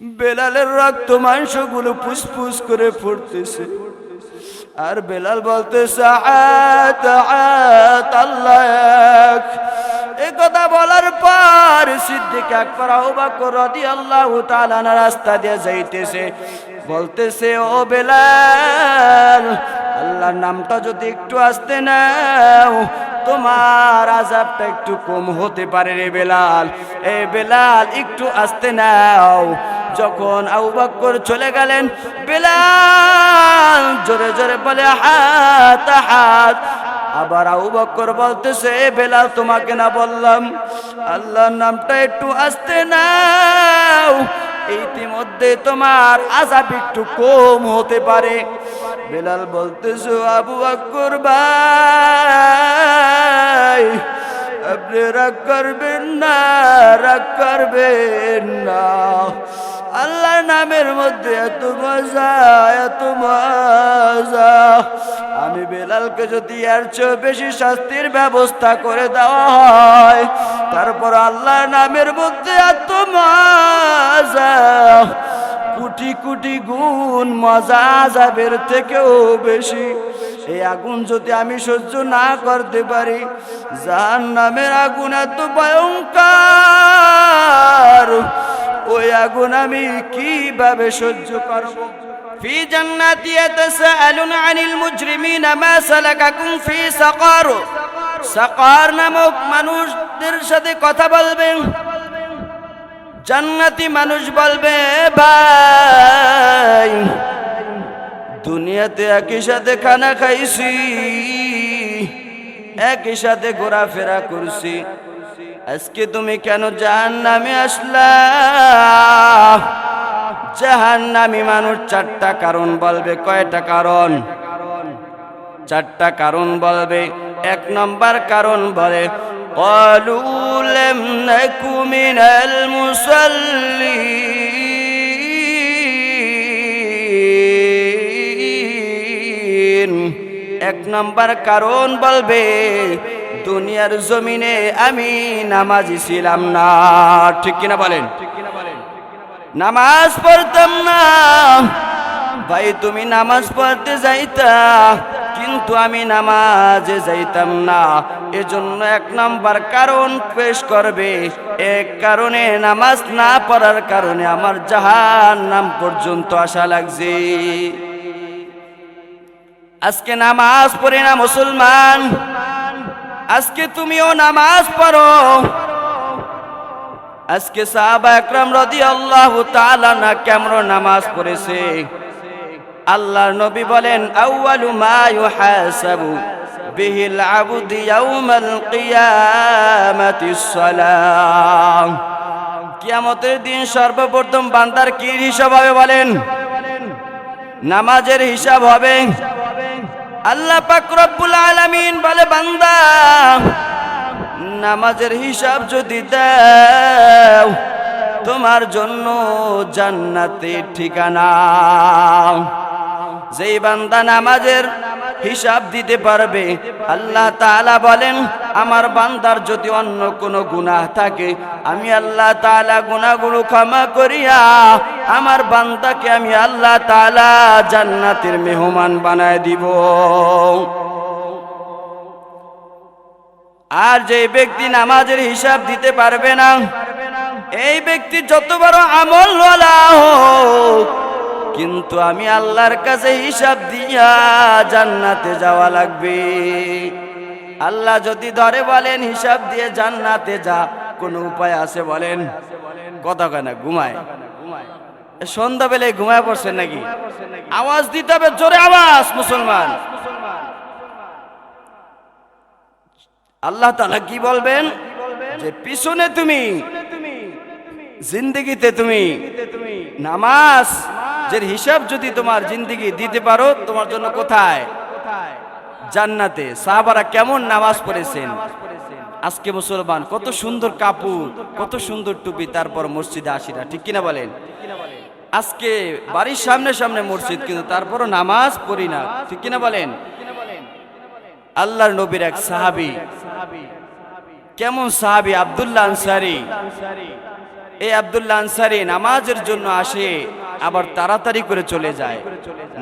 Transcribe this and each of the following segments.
বেলালের রক্ত মাংসগুলো ফুসফুস করে ফুটতেছে, আর বেলাল বলতেছে আত আত আল্লাহ এক। এই কথা বলার পর সিদ্দিক আকবর আবু বকর রাদিয়াল্লাহু তাআলা রাস্তা দিয়ে যাইতেছে, বলতেছে ও বেলাল, আল্লাহর নামটা যদি একটু আস্তে নাও তোমার আযাবটা একটু কম হতে পারে রে বেলাল। এ বেলাল একটু আস্তে নাও। যখন আবু বকর চলে গেলেন, বেলাল জোরে জোরে বলে হাত হাত। আবার আবু বকর বলতেছে বেলাল, তোমাকে না বললাম আল্লাহর নামটা একটু আস্তে নাও, ইতিমধ্যে তোমার আযাব একটু কম হতে পারে। বেলাল বলতেছে আবু বকর ভাই, আপনি রাগ করবেন না, রাগ করবেন না। আল্লাহর নামের মধ্যে এত মজা, এত মজা। আমি বেলালকে যদি এর চেয়ে বেশি শাস্তির ব্যবস্থা করে দেওয়া হয়, তারপর আল্লাহর নামের মধ্যে এত মজা, কোটি কোটি গুণ মজা আযাবের থেকেও বেশি। এই আগুন যদি আমি সহ্য না করতে পারি, জাহান্নামের আগুন এত ভয়ঙ্কর, ওই আগুন আমি কিভাবে সহ্য করব? ফি জান্নাতি ইয়াতাসাআলুনা আনিল মুজরিমিনা মা সালাকাকুম ফি সাকার। সাকার নামক মানুষদের সাথে কথা বলবেন, জান্নাতি মানুষ বলবে ভাই দুনিয়াতে একই সাথে খানা খাইছি, একই সাথে ঘোরাফেরা করছি, আজকে তুমি কেন জাহান্নামে আসলা? জাহান্নামী মানুষ চারটা কারণ বলবে। কয়টা কারণ? চারটা কারণ বলবে। এক নম্বর কারণ বলে ক্বালু লাম নাকু মিনাল মুসাল্লিন। এক নম্বর কারণ বলবে দুনিয়ার জমিনে আমি নামাজি ছিলাম না। ঠিক কিনা বলেন? নামাজ পড়তাম না। ভাই তুমি নামাজ পড়তে যাইতা, কিন্তু আমি নামাজে যাইতাম না, এজন্য এক নাম্বার কারণ পেশ করবে। এক কারণে নামাজ না পড়ার কারণে আমার জাহান্নাম পর্যন্ত আসা লাগছে। আজকে নামাজ পড়ে না মুসলমান, আজকে তুমিও নামাজ পড়ো। আজকে সাহাবা একরাম রাদিয়াল্লাহু তাআলা না কেমন নামাজ পড়েছে। আল্লাহর নবী বলেন আউয়ালু মা ইউহাসাবু বিহিল আবদু ইয়াউমাল কিয়ামাতিস সালাহ। কিয়ামতের দিন সর্বপ্রথম বান্দার কি হিসাব হবে বলেন? নামাজের হিসাব হবে। আল্লাহ পাক রব্বুল আলামিন বলে বান্দা নামাজের হিসাব যদি দাও তোমার জন্য জান্নাতের ঠিকানা। যেই বান্দা নামাজের হিসাব দিতে পারবে, আল্লাহ তাআলা বলেন আমার বান্দার যদি অন্য কোনো গুনাহ থাকে আমি আল্লাহ তাআলা গুনাহগুলো ক্ষমা করিয়া আমার বান্দাকে আমি আল্লাহ তাআলা জান্নাতের মেহমান বানায় দিব। আর যে ব্যক্তি নামাজের হিসাব দিতে পারবে না, এই ব্যক্তি যত বড় আমলওয়ালা হোক, কিন্তু আমি আল্লাহর কাছে হিসাব দিয়া জান্নাতে যাওয়া লাগবে। আল্লাহ যদি ধরে বলেন হিসাব দিয়ে জান্নাতে যা, কোন উপায় আছে বলেন? কথা কয় না, ঘুমায়। সন্ধ্যাবেলায় ঘুমায় পড়ছেন নাকি? আওয়াজ দিতে হবে, জোরে আওয়াজ মুসলমান। আল্লাহ তাআলা কি বলবেন? যে পিছনে তুমি জিন্দেগিতে তুমি নামাজ যে হিসাব যদি তোমার জিন্দেগি দিতে পারো, তোমার জন্য কোথায়? জান্নাতে। সাহাবারা কেমন নামাজ পড়েছেন। আজকে মুসলমান কত সুন্দর কাপড়, কত সুন্দর টুপি, তারপর মসজিদে আসি না। ঠিক কিনা বলেন? আজকে বাড়ির সামনে সামনে মসজিদ, কিন্তু তারপরও নামাজ পড়ি না। ঠিক কিনা বলেন? আল্লাহর নবীর এক সাহাবী, কেমন সাহাবী, আব্দুল্লাহ আনসারী, এই আব্দুল্লাহ আনসারী নামাজের জন্য আসে, আবার তাড়াতাড়ি করে চলে যায়,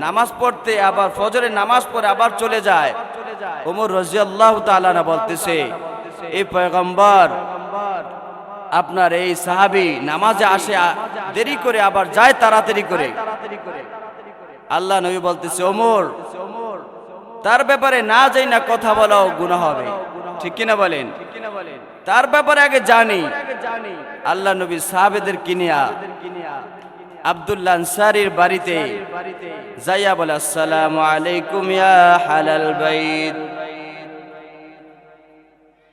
নামাজ পড়তে, আবার ফজরের নামাজ পড়ে আবার চলে যায়। ওমর রাদিয়াল্লাহু তাআলা না বলতেছে, এই পয়গম্বর আপনার এই সাহাবী নামাজে আসে দেরি করে, আবার যায় তাড়াতাড়ি করে। আল্লাহ নবী বলতেছে, ওমর তার ব্যাপারে না যাই না কথা বলাও গুনাহ হবে, ঠিক কিনা বলেন? তার ব্যাপারে আগে জানি। আল্লাহ নবী সাহাবেদের কিনিয়া আব্দুল্লাহ আনসারীর বাড়িতে যাইয়া বলে, আসসালামু আলাইকুম ইয়া হালাল বাইত।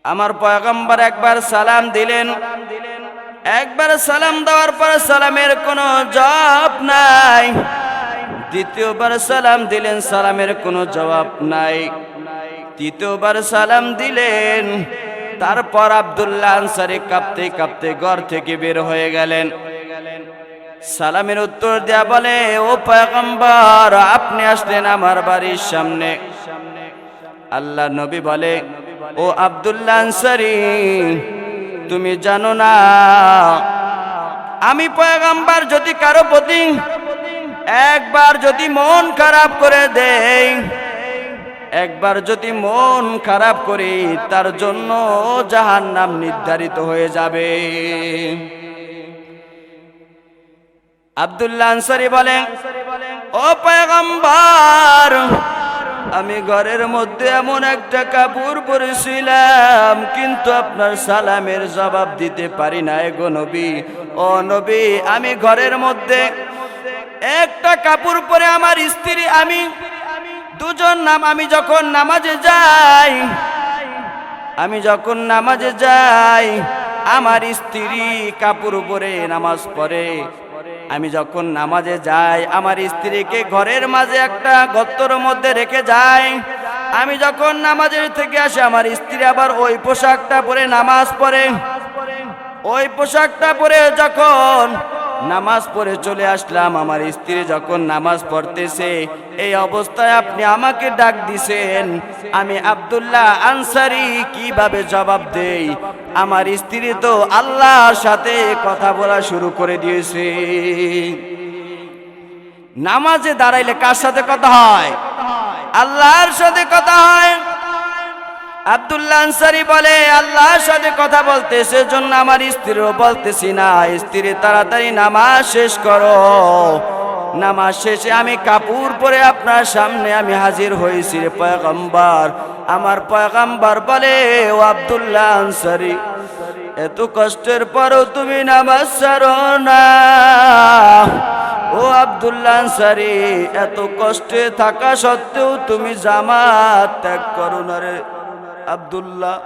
আমার পয়গম্বর একবার সালাম দিলেন, একবার সালাম দেওয়ার পর সালামের কোনো জবাব নাই। দ্বিতীয়বার সালাম দিলেন, সালামের কোনো জবাব নাই। তৃতীয়বার সালাম দিলেন, তারপর আব্দুল্লাহ আনসারী কাঁপতে কাঁপতে ঘর থেকে বের হয়ে গেলেন। সালামের উত্তর দেয়া বলে, ও পয়গম্বর আপনি আসলেন আমার বাড়ির সামনে। আল্লাহ নবী বলে, ও আব্দুল্লাহ আনসারী তুমি জানো না, আমি পয়গম্বর যদি কারো প্রতি একবার যদি মন খারাপ করে দেই, একবার যদি মন খারাপ করি, তার জন্য জাহান্নাম নির্ধারিত হয়ে যাবে। আব্দুল্লাহ আনসারী বলেন, ও পয়গম্বর আমি ঘরের মধ্যে এমন একটা কাপড় পরেছিলাম, কিন্তু আপনার সালামের জবাব দিতে পারি না গো নবী। ও নবী আমি ঘরের মধ্যে একটা কাপড় পরে আমার স্ত্রী আমি দুজন আমি যখন নামাজে যাই, আমার স্ত্রী কাপড় পরে নামাজ পড়ে। আমি যখন নামাজে যাই আমার স্ত্রীকে ঘরের মাঝে একটা গর্তের মধ্যে রেখে যাই। আমি যখন নামাজের থেকে আসি আমার স্ত্রী আবার ওই পোশাকটা পরে নামাজ পড়ে। ওই পোশাকটা পরে যখন নামাজ পড়ে চলে আসলাম, আমার স্ত্রী যখন নামাজ পড়তেছে এই অবস্থায় আপনি আমাকে ডাক দিছেন, আমি আব্দুল্লাহ আনসারী কিভাবে জবাব দেই? আমার স্ত্রী তো আল্লাহর সাথে কথা বলা শুরু করে দিয়েছে। নামাজে দাঁড়াইলে কার সাথে কথা হয়? আল্লাহর সাথে কথা হয়। আব্দুল্লাহ আনসারী বলে, আল্লাহর সাথে কথা বলতেছে জন্য আমার স্ত্রীও বলতেছি না, স্ত্রী তাড়াতাড়ি নামাজ শেষ করো। নামাজ শেষে আমি কাপড় পরে আপনার সামনে আমি হাজির হয়েছি রে পয়গম্বর। আমার পয়গম্বর বলে, ও আব্দুল্লাহ আনসারী এত কষ্টের পরও তুমি নামাজ ছাড়ো না। ও আব্দুল্লাহ আনসারী এত কষ্টে থাকা সত্ত্বেও তুমি জামাত ত্যাগ করো না রে। আব্দুল্লাহ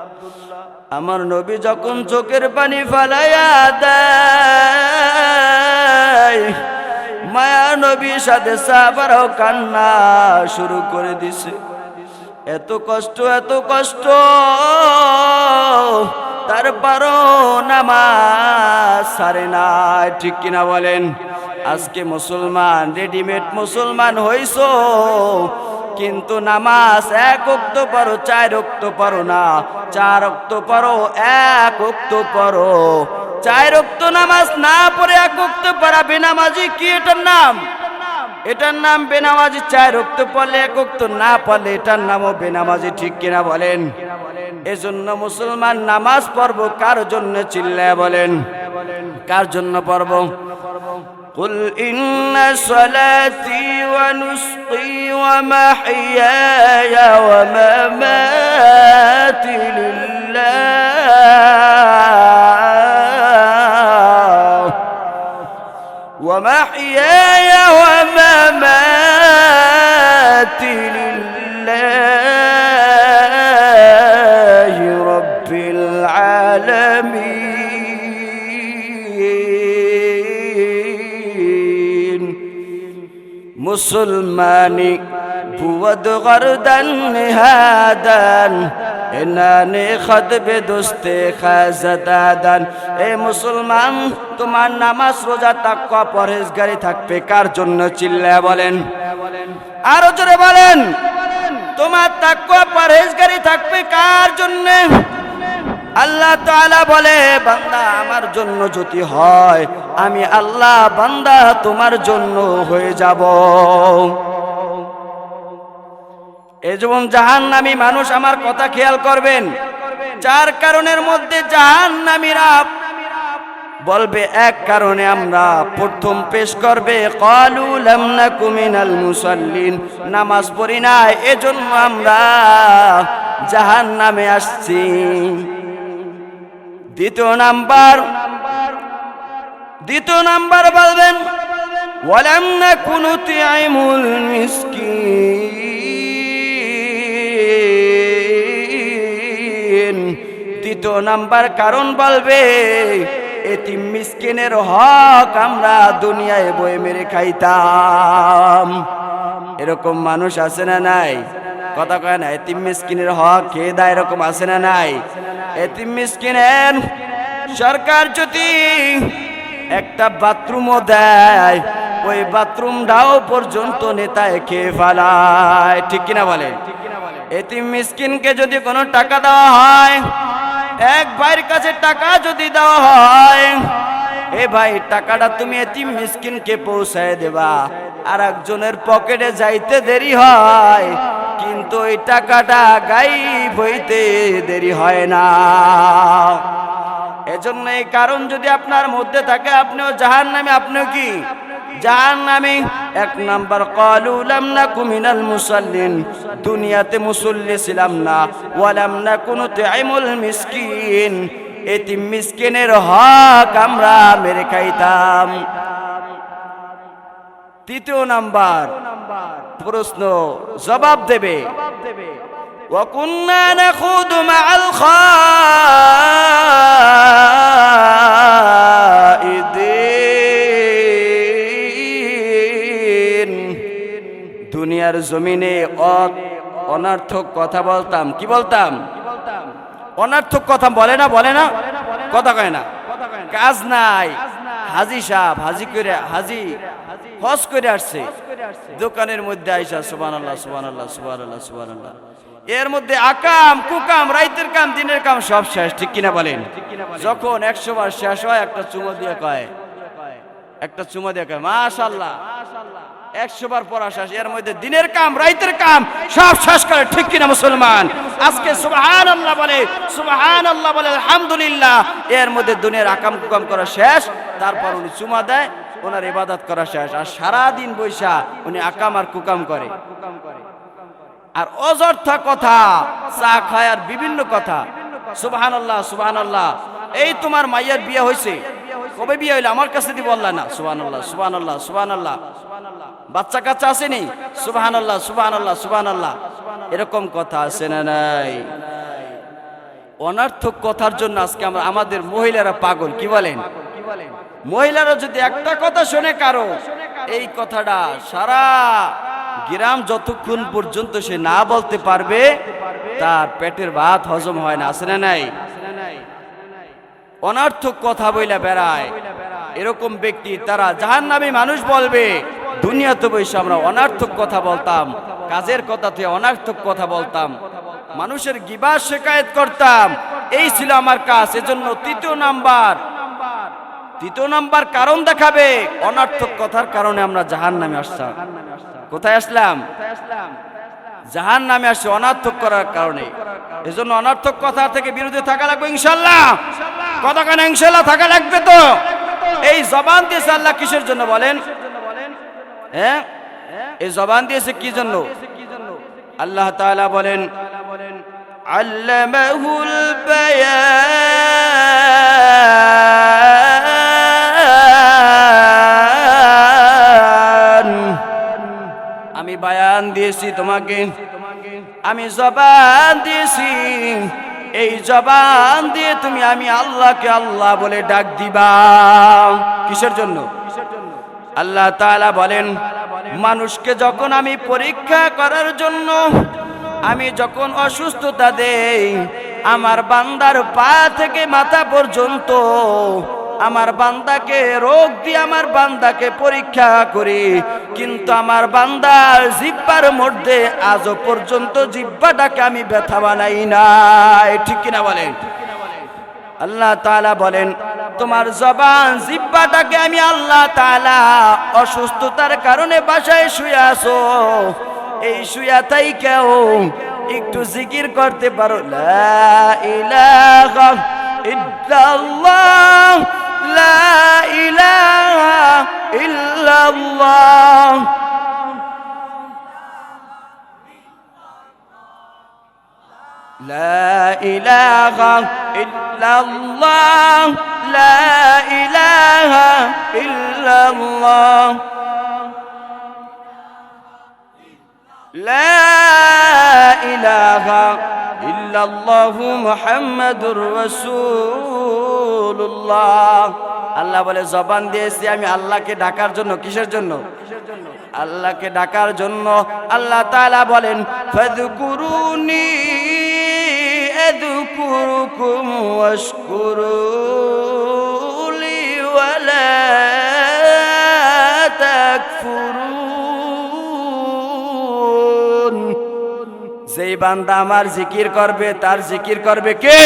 আমার নবী যখন চোখের পানি ফালাইয়া দেয়, মায়া নবীর সাথে সাহাবারাও কান্না শুরু করে দিছে। এত কষ্ট তারপরও নামাজ ছাড়ে না, ঠিক কিনা বলেন? আজকে মুসলমান রেডিমেড মুসলমান হইছো, কিন্তু নামাজ এক ওয়াক্ত পড়ো, 4 ওয়াক্ত পড়ো না, 4 ওয়াক্ত পড়ো, 1 ওয়াক্ত পড়ো। 4 ওয়াক্ত নামাজ না পড়ে 1 ওয়াক্ত পড়া বেনামাজি কি? এটার নাম বেনামাজি। 4 ওয়াক্ত পড়লে 1 ওয়াক্ত না পড়লে এটার নামও বেনামাজি, ঠিক কিনা বলেন? এজন্য মুসলমান নামাজ পড়বো কার জন্য? চিল্লায় বলেন, কার জন্য পড়বো? قل إن صلاتي ونسقي ومحياي ومماتي لله ومحياي ومماتي لله رب العالمين। মুসলমানি بود غردن هادن এনানে খতবে দোস্তে খাজাদাদান। এ মুসলমান তোমার নামাজ রোজা তাকওয়া পরহেজগারি থাকবে কার জন্য? চিল্লায়া বলেন, আরো জোরে বলেন। তোমার তাকওয়া পরহেজগারি থাকবে কার জন্য? আল্লাহ তাআলা বলে বান্দা আমার জন্য যদি হয় আমি আল্লাহ বান্দা তোমার জন্য হয়ে যাব। এই যেমন জাহান্নামী মানুষ আমার কথা খেয়াল করবেন, চার কারণের মধ্যে জাহান্নামীরা বলবে, এক কারণে আমরা প্রথম পেশ করবে ক্বালু লাম নাকু মিনাল মুসাল্লিন, নামাজ পড়ি না এজন্য আমরা জাহান্নামে আসছি। দ্বিতীয় নাম্বার বলবেন ওয়ালাম নাকু নুতি'ইমুল মিসকিন, দ্বিতীয় নাম্বার কারণ বলবে এতিম মিসকিনের হক আমরা দুনিয়ায় বয়ে মেরে খাইতাম। এরকম মানুষ আছে না নাই? কথা কয় না, এতিম মিসকিনের হক খেয়ে দেয়, এরকম আছে না নাই? এতিম মিসকিনের সরকার যদি একটা বাথরুমও দেয় ওই বাথরুমটাও পর্যন্ত নেতায় খেয়ে ফেলায়, ঠিক কিনা বলেন? এতিম মিসকিনকে যদি কোনো টাকা দেওয়া হয়, এক ভাইয়ের কাছে টাকা যদি দেওয়া হয়, এ ভাই টাকাটা তুমি এতিম মিসকিনকে পৌঁছায় দেবা, আর একজনের পকেটে যাইতে দেরি হয় কিন্তু ওই টাকাটা গায়েব হইতে দেরি হয় না। এজন্য এই কারণ যদি আপনার মধ্যে থাকে আপনিও জাহান্নামী। আপনিও কি জাহান্নামী? এক নাম্বার ক্বালু লাম নাকু মিনাল মুসাল্লিন, দুনিয়াতে মুসল্লি ছিলাম না। ওয়া লাম নাকু নুতি'ইমুল মিসকিন, এতিম মিসকিনের হক আমরা মেরে খাইতাম। তৃতীয় নাম্বার প্রশ্ন জবাব দেবে ওয়া কুন্না নাখুদু মা'আল খাইদিন, দুনিয়ার জমিনে অনর্থক কথা বলতাম। কি বলতাম? অনর্থক কথা বলে না কথা কয় না, কাজ নাই। হাজি সাহেব হজ করে আসছে, দোকানের মধ্যে আইসা সুবহানাল্লাহ সুবহানাল্লাহ সুবহানাল্লাহ সুবহানাল্লাহ, এর মধ্যে আকাম কুকাম রাইতের কাম দিনের কাম সব শেষ, ঠিক কিনা বলেন? যখন 100 বার শেষ হয় একটা চুমো দিয়ে কয় মাশাআল্লাহ, 100 বার পড়া শেষ, এর মধ্যে দিনের কাম রাইতের কাম সব শেষ করে, ঠিক কিনা মুসলমান? আজকে সুবহানাল্লাহ বলে আলহামদুলিল্লাহ, এর মধ্যে দুনিয়ার আকাম কুকাম করা শেষ, তারপর উনি চুমা দেয়, ওনার ইবাদত করা শেষ, আর সারাদিন বৈশা উনি আকাম আর কুকাম করে, আর অযথা কথা, চা খায় আর বিভিন্ন কথা। সুবহানাল্লাহ সুবহানাল্লাহ, এই তোমার মাইয়ার বিয়ে হয়েছে, কবে বিয়ে হইলো? আমার কাছে দি বললা না। সুবহানাল্লাহ সুবহানাল্লাহ সুবহানাল্লাহ, বাচ্চা কাচ্চা আসেনি? সুবহানাল্লাহ সুবহানাল্লাহ সুবহানাল্লাহ, এরকম কথা আছে না নাই? অনর্থক কথার জন্য আজকে আমাদের মহিলারা পাগল। কি বলেন? মহিলারা যদি একটা কথা শুনে কারো, এই কথাটা সারা গ্রাম যতক্ষণ পর্যন্ত সে না বলতে পারবে তার পেটের ভাত হজম হয় না, আছে না নাই? অনর্থক কথা বইলা বেড়ায়, এরকম ব্যক্তি তারা জাহান্নামী মানুষ বলবে। দুনিয়াতে বসে আমরা অনর্থক কথা বলতাম, কাজের কথা থেকে অনর্থক কথা বলতাম, মানুষের গিবত শিকায়েত করতাম, এই ছিল আমার কাজ। এজন্য তৃতীয় নাম্বার কারণ দেখাবে অনর্থক কথার কারণে আমরা জাহান্নামে আসলাম। কোথায় আসলাম? জাহান্নামে আসছে অনর্থক করার কারণে। এজন্য অনর্থক কথা থেকে বিরত থাকা লাগবে ইনশাআল্লাহ। কথা কেন ইনশাআল্লাহ থাকা লাগবে তো। এই জবান দিয়েছে আল্লাহ কিসের জন্য বলেন? হ্যাঁ, এই জবান দিয়েছে কি জন্য? আল্লাহ তাআলা বলেন আল্লামাহুল বায়ান, আমি বায়ান দিয়েছি তোমাকে, আমি জবান দিয়েছি, এই জবান দিয়ে তুমি আমি আল্লাহকে আল্লাহ বলে ডাক দিবা। কিসের জন্য? আল্লাহ তাআলা বলেন মানুষকে যখন আমি পরীক্ষা করার জন্য আমি যখন অসুস্থতা দেই, আমার বান্দার পা থেকে মাথা পর্যন্ত আমার বান্দাকে রোগ দিয়ে আমার বান্দাকে পরীক্ষা করি, কিন্তু আমার বান্দার জিহ্বার মধ্যে আজও পর্যন্ত জিহ্বাটাকে আমি ব্যথা বানাই নাই, ঠিক কিনা বলেন? আল্লাহ তাআলা বলেন তোমার জবান জিহ্বাটাকে আমি আল্লাহ তাআলা অসুস্থতার কারণে বাসায় শুয়ে আছো, এই শুয়া থাইকাও একটু জিকির করতে পারো, লা ইলাহা ইল্লাল্লাহ, লা ইলাহা ইল্লাল্লাহ। লা ইলাহা ইল্লাল্লাহ, লা ইলাহা ইল্লাল্লাহ, লা ইলাহা ইল্লাল্লাহু মুহাম্মাদুর রাসূলুল্লাহ। আল্লাহ বলে জবান দিয়েছি আমি আল্লাহকে ডাকার জন্য। কিসের জন্য? আল্লাহকে ডাকার জন্য। আল্লাহ তাআলা বলেন ফাযকুরুনি আযকুরুকুম ওয়াশকুরুলি ওয়ালা তাকফুরুন। যেই বান্দা আমার জিকির করবে তার জিকির করবে কে?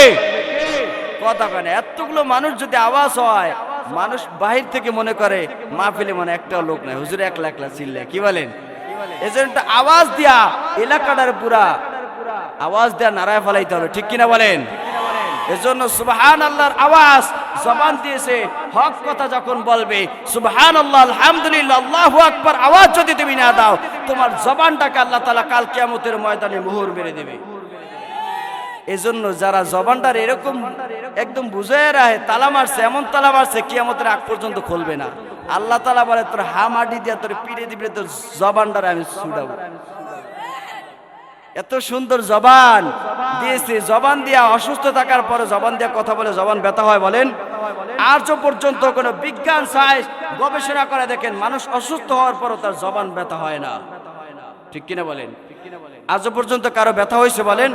কথা কেন? এতগুলো মানুষ যদি আওয়াজ হয়, মানুষ বাহির থেকে মনে করে মাহফিলে মনে একটাও লোক নাই, হুজুর একলা একলা চিল্লায়। কি বলেন? এজন্য আওয়াজ দিয়া এলাকাটার পুরা আওয়াজ দেয়া নারায় ফেলাইতে হবে। ঠিক কিনা বলেন? এজন্য সুবহানাল্লাহর আওয়াজ জবান দিয়েছে। হক কথা যখন বলবে সুবহানাল্লাহ, আলহামদুলিল্লাহ, আল্লাহু আকবার আওয়াজ যদি তুমি না দাও, তোমার জবানটাকে আল্লাহ তাআলা কাল কিয়ামতের ময়দানে মোহর মেরে দেবে। এজন্য যারা জবানটার এরকম একদম বুঝায় রাখে, তালা মারছে, এমন তালা মারছে কিয়ামতের আগ পর্যন্ত খুলবে না। আল্লাহ তাআলা বলে তোর হামাডি দিয়া তোর পিড়ে দিবে, তোর জবানটারে আমি ছুড়াবো। এত সুন্দর জবান দিয়েছে। জবান দিয়া অসুস্থ থাকার পরে জবান দিয়া কথা বলে জবান ব্যথা হয় বলেন? আজ পর্যন্ত কোনো বিজ্ঞান সায়েন্স গবেষণা করে দেখেন মানুষ অসুস্থ হওয়ার পরও তার জবান ব্যথা হয় না। ঠিক কিনা বলেন? আজ পর্যন্ত কারো ব্যথা হয়েছে বলেন?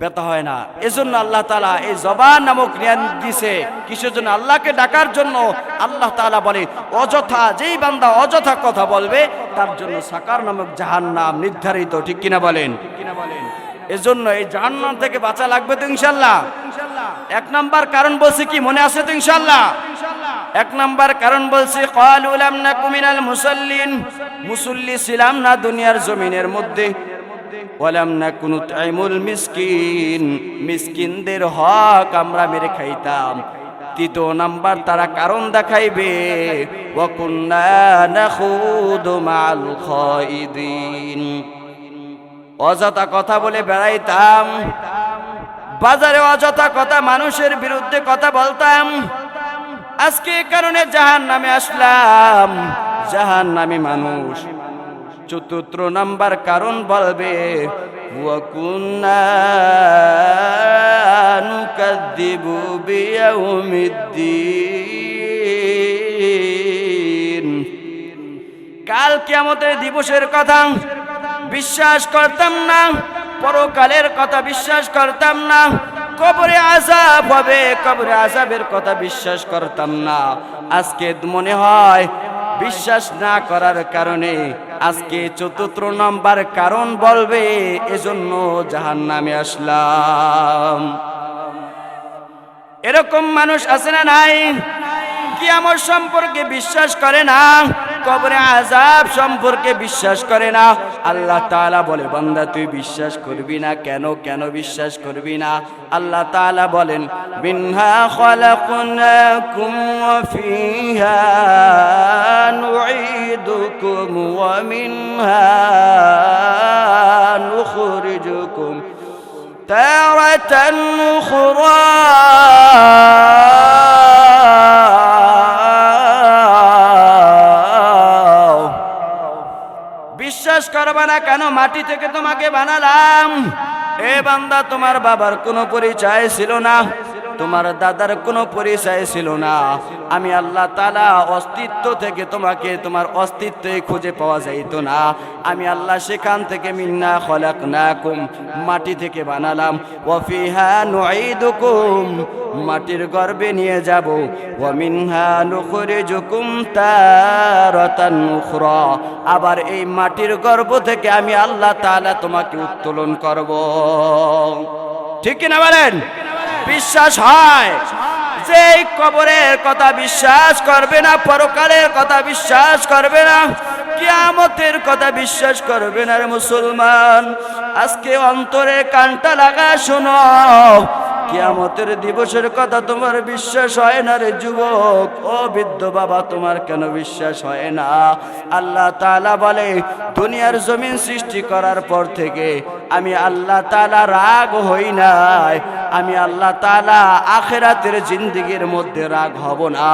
ব্যথা হয় না। এজন্য আল্লাহ তাআলা এই জবান নামক জ্ঞান দিয়েছে কিসের জন্য? আল্লাহকে ডাকার জন্য। আল্লাহ তাআলা বলে অযথা যেই বান্দা অযথা কথা বলবে তার জন্য সাকার নামক জাহান্নাম নির্ধারিত। ঠিক কিনা বলেন? এজন্য এই জাহান্নাম থেকে বাঁচা লাগবে তো ইনশাআল্লাহ। এক নাম্বার কারণ বলছি কি মনে আছে তো ইনশাআল্লাহ? এক নাম্বার কারণ বলছি ক্বালু লাম নাকু মিনাল মুসাল্লিন, মুসল্লি ছিলাম না দুনিয়ার জমিনের মধ্যে। ওয়ালাম নাকু নুতঈমুল মিসকিন, মিসকিনদের হক আমরা মেরে খাইতাম। তৃতীয় নাম্বার তারা কারণ দেখাইবে ওয়া কুন্না নাখুদু মাআল খাইদিন, অযথা কথা বলে বেড়াইতাম, বাজারে অযথা কথা মানুষের বিরুদ্ধে কথা বলতাম। আজকে কারণে জাহান্নামে আসলাম, জাহান্নামী মানুষ। চতুর্থ নাম্বার কারণ বলবে ওয়া কুন্না নুকাযযিবু বিয়াউমিদ্দিন, কাল কিয়ামতের দিবসের কথা বিশ্বাস করতাম না, পরকালের কথা বিশ্বাস করতাম না, কবরে আযাব হবে কবরে আযাবের কথা বিশ্বাস করতাম না। আজকে মনে হয় বিশ্বাস না করার কারণে আজকে চতুর্থ নাম্বার কারণ বলবে এজন্য জাহান্নামে আসলাম। এরকম মানুষ আছে না নাই? কিয়ামত সম্পর্কে বিশ্বাস করে না, কবরে আযাব সম্পর্কে বিশ্বাস করে না। আল্লাহ তাআলা বলে বান্দা তুই বিশ্বাস করবি না কেন? কেন বিশ্বাস করবি না? আল্লাহ তাআলা বলেন মিনহা খালাকনাকুম ওয়া ফিহা নুঈদুকুম ওয়া মিনহা নুখরিজুকুম তারাতান উখরা। বিশ্বাস করবে না কেন? মাটি থেকে তোমাকে বানালাম। এ বান্দা তোমার বাবার কোনো পরিচয় ছিল না, তোমার দাদার কোনো পরিচয় ছিল না। আমি আল্লাহ তাআলা অস্তিত্ব থেকে তোমাকে তোমার অস্তিত্বে খুঁজে পাওয়া যাইত না। আমি আল্লাহ সেখান থেকে মিন্না খলাকনাকুম মাটি থেকে বানালাম, ওয়া ফিহা নুঈদুকুম মাটির গর্ভে নিয়ে যাব, ওয়া মিনহা নুখরিজুকুম তারাতান উখরা আবার এই মাটির গর্ভ থেকে আমি আল্লাহ তাআলা তোমাকে উত্তোলন করব। ঠিক কি না বলেন? বিশ্বাস হয় যে এই কবরের কথা বিশ্বাস করবে না, পরকালের কথা বিশ্বাস করবে না, কিয়ামতের কথা বিশ্বাস করবে না। রে মুসলমান, আজকে অন্তরে কানটা লাগা শোনো, কিয়ামতের দিবসের কথা তোমার বিশ্বাস হয় না রে যুবক। ও বৃদ্ধ বাবা, তোমার কেন বিশ্বাস হয় না? আল্লাহ তাআলা বলে, দুনিয়ার জমিন সৃষ্টি করার পর থেকে আমি আল্লাহ তাআলা রাগ হই নাই। আমি আল্লাহ তাআলা আখিরাতের জিন্দেগির মধ্যে রাগ হব না।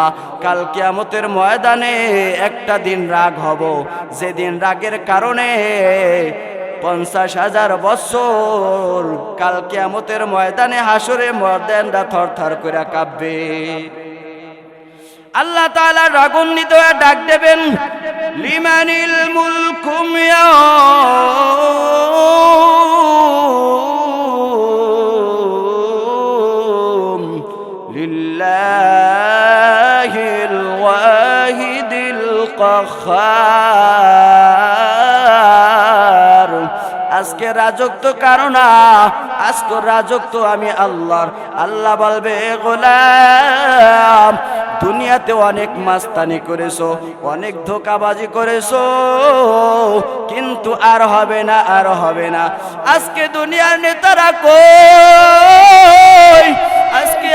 কাল কিয়ামতের ময়দানে একটা দিন রাগ হব, যেদিন রাগের কারণে 50,000 বছর কাল কিয়ামতের ময়দানে হাসরে ময়দানটা থরথর করে কাঁপবে। আল্লাহ তাআলা রাগান্বিত হয়ে ডাক দেবেন, লিমানিল মুলকুম ইয়াউম লিল্লাহিল ওয়াহিদিল কাহ্হার। আজকে রাজত্ব কারো না, আজকে রাজত্ব আমি আল্লাহর। আল্লাহ বলবে, গোলাম, দুনিয়াতে অনেক মাস্তানি করেছো, অনেক ধোঁকাবাজি করেছো, কিন্তু আর হবে না, আর হবে না। আজকে দুনিয়ার নেতারা কই? আজকে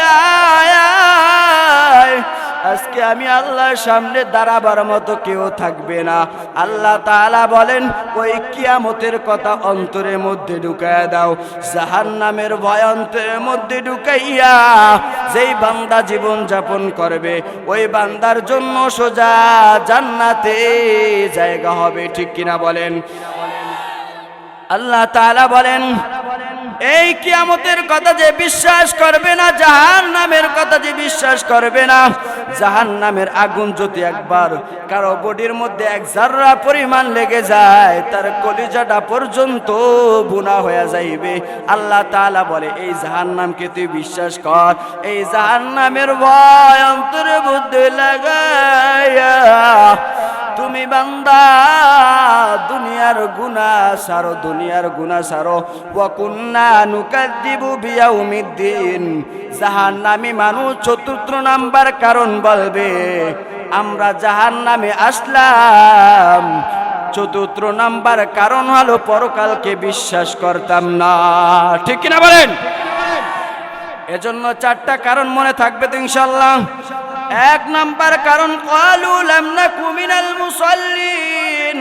আয় আয়, আজকে আমি আল্লাহর সামনে দাঁড়াবার মতো কেউ থাকবে না। আল্লাহ তাআলা বলেন, ওই কিয়ামতের কথা অন্তরের মধ্যে ঢুকাইয়া দাও। জাহান্নামের ভয় অন্তরের মধ্যে ঢুকাইয়া যেই বান্দা জীবন যাপন করবে, ওই বান্দার জন্য সোজা জান্নাতে জায়গা হবে। ঠিক কিনা বলেন? আল্লাহ তাআলা বলেন, এই কিয়ামতের কথা যে বিশ্বাস করবে না, জাহান্নামের কথা যে বিশ্বাস করবে না, জাহান্নামের আগুন যদি একবার কারো বডির মধ্যে এক জাররা পরিমাণ লেগে যায়, তার কলিজাটা পর্যন্ত বুনা হয়ে যাইবে। আল্লাহ তাআলা বলে, এই জাহান্নামকে তুই বিশ্বাস কর। এই জাহান্নামের ভয় অন্তরের মধ্যে লাগাইয়া তুমি বান্দা দুনিয়ার গুনাহ সারো, দুনিয়ার গুনাহ সারো। ওয়া কুন্না নুকাদ্দিবু বিয়াউমিদ্দিন। জাহান্নামী মানুষ চতুর্থ নাম্বার কারণ বলবে, আমরা জাহান্নামে আসলাম, চতুর্থ নাম্বার কারণ হলো পরকালকে বিশ্বাস করতাম না। ঠিক কিনা বলেন? এজন্য 4টা কারণ মনে থাকবে তো ইনশাআল্লাহ। 1 নাম্বার কারণ, ক্বালু লাম নাকু মিনাল মুসাল্লিন।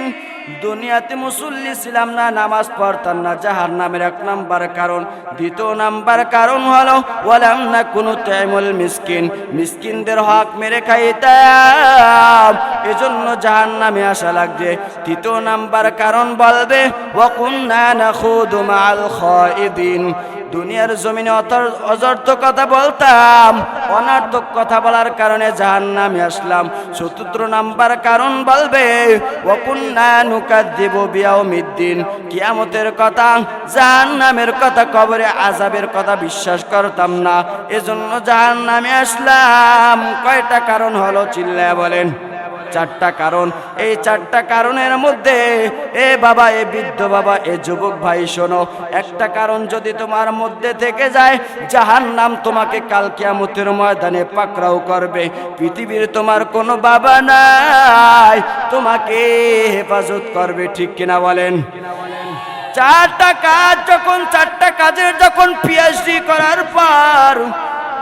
দুনিয়াতে মুসল্লি ছিলাম না, নামাজ পড়তাম না, জাহান্নামের 1 নাম্বার কারণ। 2 নাম্বার কারণ হলো, ওয়ালাম নাকু নুতঈমুল মিসকিন। মিসকিনদের হক মেরে খাইতাম, এজন্য জাহান্নামে আসা লাগছে। 3 নাম্বার কারণ বলবে, ওয়া কুন্না নাখুদু মাআল খায়িদিন। দুনিয়ার জমিনে অযর্থক কথা বলতাম, অনার্থক কথা বলার কারণে জাহান্নামে আসলাম। 4 নাম্বার কারণ বলবে, ওয়া কুন্না নুকাদ্দিবু বিয়াউমিদ্দিন। কিয়ামতের কথা, জাহান্নামের কথা, কবরে আযাবের কথা বিশ্বাস করতাম না, এজন্য জাহান্নামে আসলাম। কয়টা কারণ হলো? চিল্লায়া বলেন। 4টা কারণ। এই 4টা কারণের মধ্যে, এ বাবা, এ বৃদ্ধ বাবা, এ যুবক ভাই, শোনো, একটা কারণ যদি তোমার মধ্যে থেকে যায়, জাহান্নাম তোমাকে কাল কিয়ামতের ময়দানে পাকড়াও করবে। পৃথিবীর তোমার কোনো বাবা নাই, তোমাকে হেফাজত করবে। ঠিক কিনা বলেন? 4টা কাজ যখন, 4টা কাজের যখন পিএইচডি করার পর,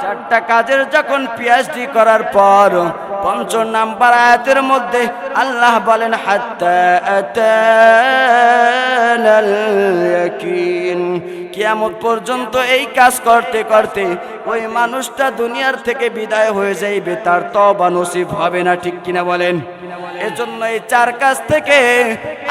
4টা কাজের যখন পিএইচডি করার পর 5 নাম্বার আয়াতের মধ্যে আল্লাহ বলেন, হাত্তা আতানাল ইয়াকিন। কিয়ামত পর্যন্ত এই কাজ করতে করতে ওই মানুষটা দুনিয়ার থেকে বিদায় হয়ে যাইবে, তার তওবা নসিব হবে না। ঠিক কিনা বলেন? এজন্য এই 4 কাজ থেকে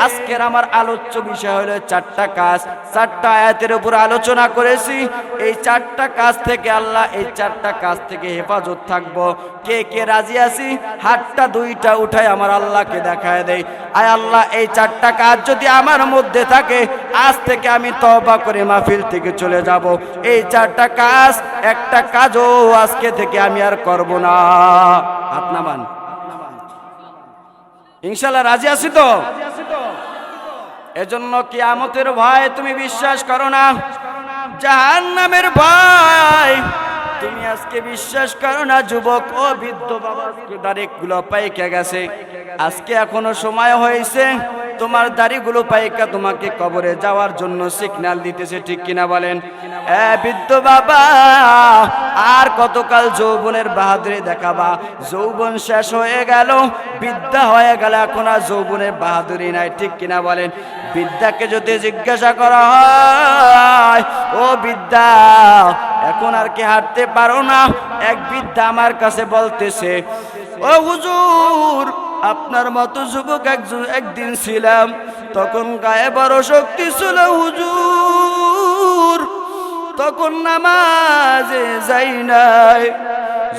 আজকের আমার আলোচ্য বিষয় হলো 4টা কাজ। 4টা আয়াতের উপর আলোচনা করেছি। এই 4টা কাজ থেকে আল্লাহ, এই 4টা কাজ থেকে হেফাজত থাকবো। কে কে রাজি আছি? হাতটা 2টা উঠায় আমার আল্লাহকে দেখায় দেয়, আয় আল্লাহ, এই 4টা কাজ যদি আমার মধ্যে থাকে, আজ থেকে আমি তওবা করে মাহফিল থেকে চলে যাব। এই 4টা কাজ, একটা কাজও আজকে থেকে আমি আর করব না। হাত নামান। ইনশাআল্লাহ রাজি আছি তো? এজন্য কিয়ামতের ভয় তুমি বিশ্বাস করো না, জাহান্নামের ভয় তুমি আজকে বিশ্বাস করো না যুবক ও বৃদ্ধ বাবা, দাড়িগুলো পাইকে গেছে, আজকে এখনো সময় হয়েছে, তোমার দাড়িগুলো পাইকা তোমাকে কবরে যাওয়ার জন্য সিগন্যাল দিতেছে, ঠিক কিনা বলেন? বৃদ্ধ বাবা, আর কতকাল যৌবনের বাহাদুরি দেখাবা? যৌবন শেষ হয়ে গেল, বিদ্যা হয়ে গেল, এখন আর যৌবনের বাহাদুরি নাই, ঠিক কিনা বলেন? বিদ্যাকে যদি জিজ্ঞাসা করা হয়, ও বিদ্যা এখন আর কি হাঁটতে পারো না? এক বিদ্যা আমার কাছে বলতেছে, ও হুজুর আপনার মতো যুবক একদিন ছিলাম, তখন গায়ে বড় শক্তি ছিল হুজুর, তখন নামাজে যাই নাই,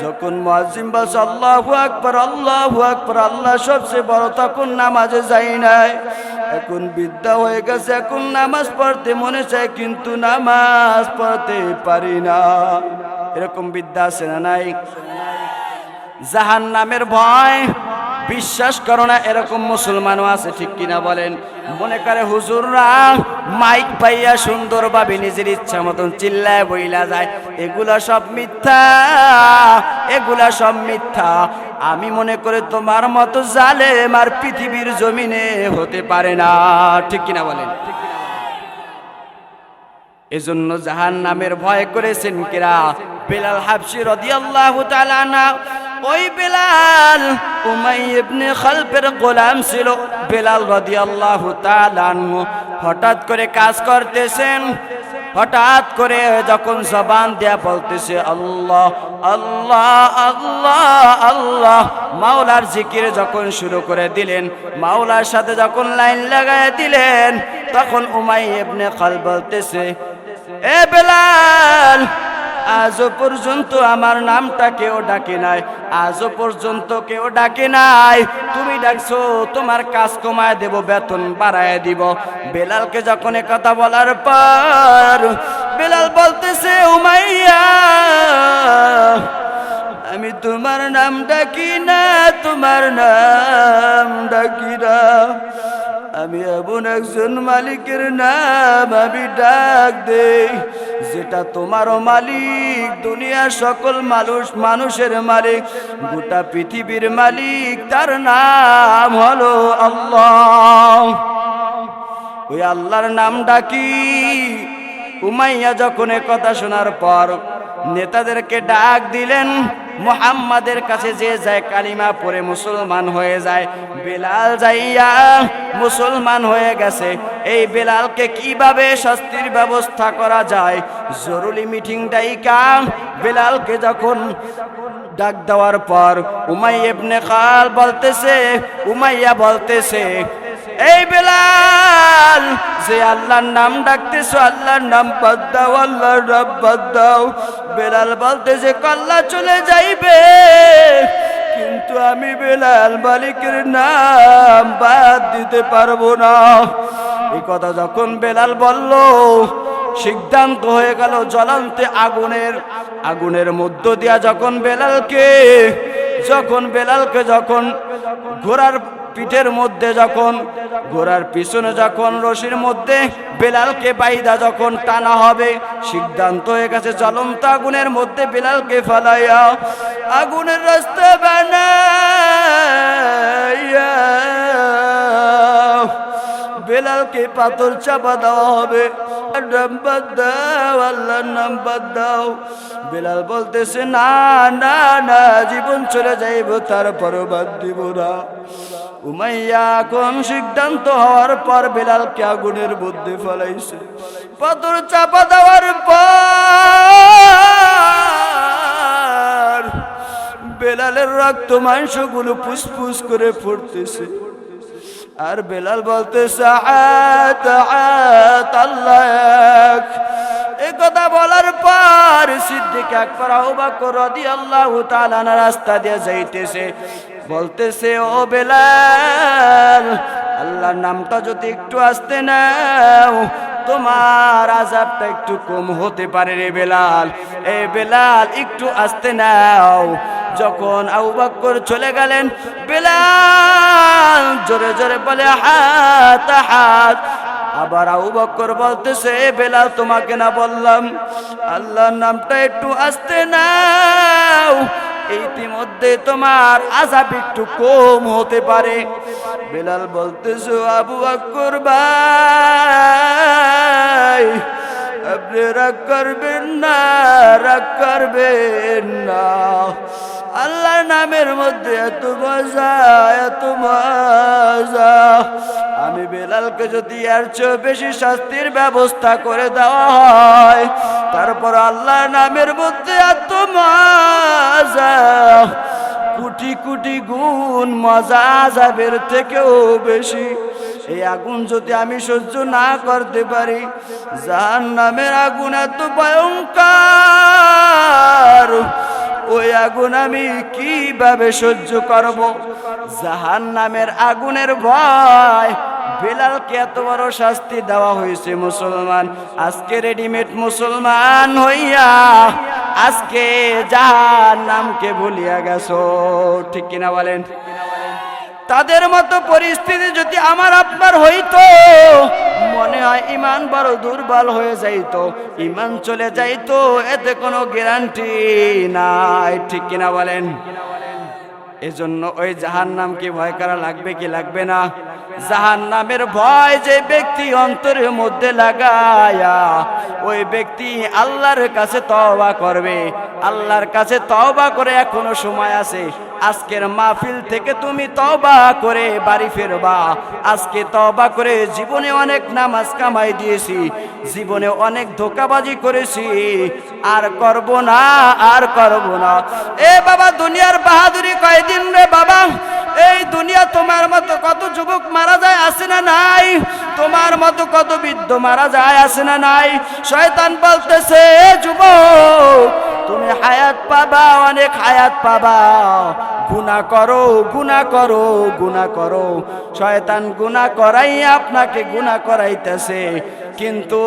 যখন মুয়াজ্জিন বলছে আল্লাহু আকবার আল্লাহু আকবার আল্লাহ সবচেয়ে বড়, তখন নামাজে যাই নাই। এখন বিদ্যা হয়ে গেছে, এখন নামাজ পড়তে মনে চায় কিন্তু নামাজ পড়তে পারি না। এরকম বিদ্যা আছে না নাই? জাহান্নামের ভয় বিশ্বাস করো না, এরকম মুসলমানও আছে, ঠিক কিনা বলেন? মনে করে হুজুররা মাইক পাইয়া সুন্দরভাবে নিজের ইচ্ছা মতন চিল্লায় বইলা যায়, এগুলা সব মিথ্যা, এগুলা সব মিথ্যা। আমি মনে করে তোমার মতো জালেম আর পৃথিবীর জমিনে হতে পারে না, ঠিক কিনা বলেন? এজন্য জাহান্নামের ভয় করেছেন কিরা? বেলাল হাবশী রাদিয়াল্লাহু তাআলা আনহু, ওই বেলাল উমাইয়া ইবনে খালফের গোলাম ছিল। বেলাল রাদিয়াল্লাহু তাআলা আনহু হঠাৎ করে কাজ করতেছেন, হঠাৎ করে যখন জবান দেয়া বলতেছে আল্লাহ আল্লাহ আল্লাহ আল্লাহ, মাওলার জিকির যখন শুরু করে দিলেন, মাওলার সাথে যখন লাইন লাগায় দিলেন, তখন উমাইয়া ইবনে খালফ বলতেছে, এ বেলাল আজও পর্যন্ত আমার নামটা কেউ ডাকে নাই, আজও পর্যন্ত কেউ ডাকে নাই, তুমি ডাকছো, তোমার কাজ কমায় দেব, বেতন বাড়ায় দিব। বেলালকে যখন কথা বলার পর বেলাল বলতেছে, উমাইয়া আমি তোমার নাম ডাকি না, তোমার নাম ডাকি না, আমি এমন একজন মালিকের নাম আমি ডাক দেই যেটা তোমারও মালিক, দুনিয়ার সকল মানুষের মালিক, গোটা পৃথিবীর মালিক, তার নাম হলো আল্লাহ। ওই আল্লাহর নাম ডাকি। উমাইয়া যখন কথা শোনার পর নেতাদেরকে ডাক দিলেন, মুহাম্মাদের কাছে যে যায় কালিমা পড়ে মুসলমান হয়ে যায়। বেলাল যাইয়া মুসলমান হয়ে গেছে। এই বেলালকে কিভাবে শাস্তির ব্যবস্থা করা যায়, জরুরি মিটিং ডাইকা বেলালকে যখন ডাক দেওয়ার পর উমাইয়া ইবনে খাল বলতেছে, উমাইয়া বলতেছে, এই বেলাল যে আল্লাহর নাম ডাকতেছো, আল্লাহর নাম বাদ দাও, আল্লাহর নাম বাদ দাও। বেলাল বলতেছে, কল্লা চলে যাইবে, কিন্তু আমি বেলাল মালিকের নাম বাদ দিতে পারবো না। এই কথা যখন বেলাল বলল, সিদ্ধান্ত হয়ে গেল জ্বলন্ত আগুনের মধ্য দিয়া যখন বেলালকে ঘোড়ার পিঠের মধ্যে, যখন ঘোড়ার পিছনে যখন রশির মধ্যে বেলালকে বাইদা যখন টানা হবে, সিদ্ধান্ত হয়ে গেছে জ্বলন্ত আগুনের মধ্যে বেলালকে ফালাইয়া আগুনের রাস্তা বানাইয়া বেলালকে পাথর চাপা দেওয়া হবে। নাম বাদ দাও, আল্লাহর নাম বাদ দাও। বেলাল বলতেছে, না না না, জীবন চলে যাইব তারপরও বাদ দিব না। উমাইয়া কোন সিদ্ধান্ত হওয়ার পর বেলালকে আগুনের মধ্যে ফেলাইছে। পাথর চাপা দেওয়ার পর বেলালের রক্ত মাংসগুলো ফুসফুস করে ফুটতেছে। আর বেলাল বলতেছে, আল্লাহ এক। এই কথা বলার পর সিদ্দিক আকবর আবু বকর রাদিয়াল্লাহু তাআলা রাস্তা দিয়ে যাইতেছে, বলতেছে, ও বেলাল, আল্লাহর নামটা যদি একটু আসতে নাও, তোমার আযাবটা একটু কম হতে পারে রে বেলাল। এ বেলাল একটু আসতে নাও। যখন আবু বকর চলে গেলেন, বেলাল জোরে জোরে বলে, হাত হাত। আবার আবু বকর বলতেছে, বেলাল তোমাকে না বললাম আল্লাহর নামটা একটু আস্তে নাও, ইতিমধ্যে তোমার আযাব একটু কম হতে পারে। বেলাল বলতেছে, আবু বকর ভাই আপনি রাগ করবেন না, রাগ করবেন না, আল্লাহর নামের মধ্যে এত মজা, এত মজা। আমি বেলালকে যদি এর চেয়ে বেশি শাস্তির ব্যবস্থা করে দেওয়া হয়, তারপর আল্লাহর নামের মধ্যে এত মজা, কোটি কোটি গুণ মজা আযাবের থেকেও বেশি। এই আগুন যদি আমি সহ্য না করতে পারি, জাহান্নামের আগুন এত ভয়ঙ্কর, ওই আগুন আমি কিভাবে সহ্য করব? জাহান্নামের আগুনের ভয় বেলালকে এত বড় শাস্তি দেওয়া হয়েছে। মুসলমান আজকে রেডিমেড মুসলমান হইয়া আজকে জাহান্নামকে ভুলিয়া গেছো, ঠিক কিনা বলেন? তাদের মতো পরিস্থিতি যদি আমার আপনার হইতো, মনে হয় ইমান বড় দুর্বল হয়ে যাইতো, ইমান চলে যাইতো, এতে কোনো গ্যারান্টি নাই, ঠিক কিনা বলেন? এজন্য ওই জাহান্নামকে ভয় করা লাগবে কি লাগবে না? জাহান্নামের ভয় যে ব্যক্তি অন্তরের মধ্যে লাগায়া, ওই ব্যক্তি আল্লাহর কাছে তওবা করবে। আল্লাহর কাছে তওবা করে এখনো সময় আছে। আজকের মাহফিল থেকে তুমি তওবা করে বাড়ি ফিরবা। আজকে তওবা করে, জীবনে অনেক নামাজ কামাই দিয়েছি, জীবনে অনেক ধোঁকাবাজি করেছি, আর করব না, আর করব না। এ বাবা, দুনিয়ার বাহাদুরি কয়দিন রে বাবা? এই দুনিয়া তোমার মতো কত যুবক মারা যায়, আছে না নাই? তোমার মতো কত বৃদ্ধ মারা যায়, আছে না নাই? শয়তান বলতেছে, যুবক তুমি হায়াত পাবা, অনেক হায়াত পাবা, গুনাহ করো, গুনাহ করো, গুনাহ করো। শয়তান গুনাহ করাই আপনাকে গুনাহ করাইতেছে, কিন্তু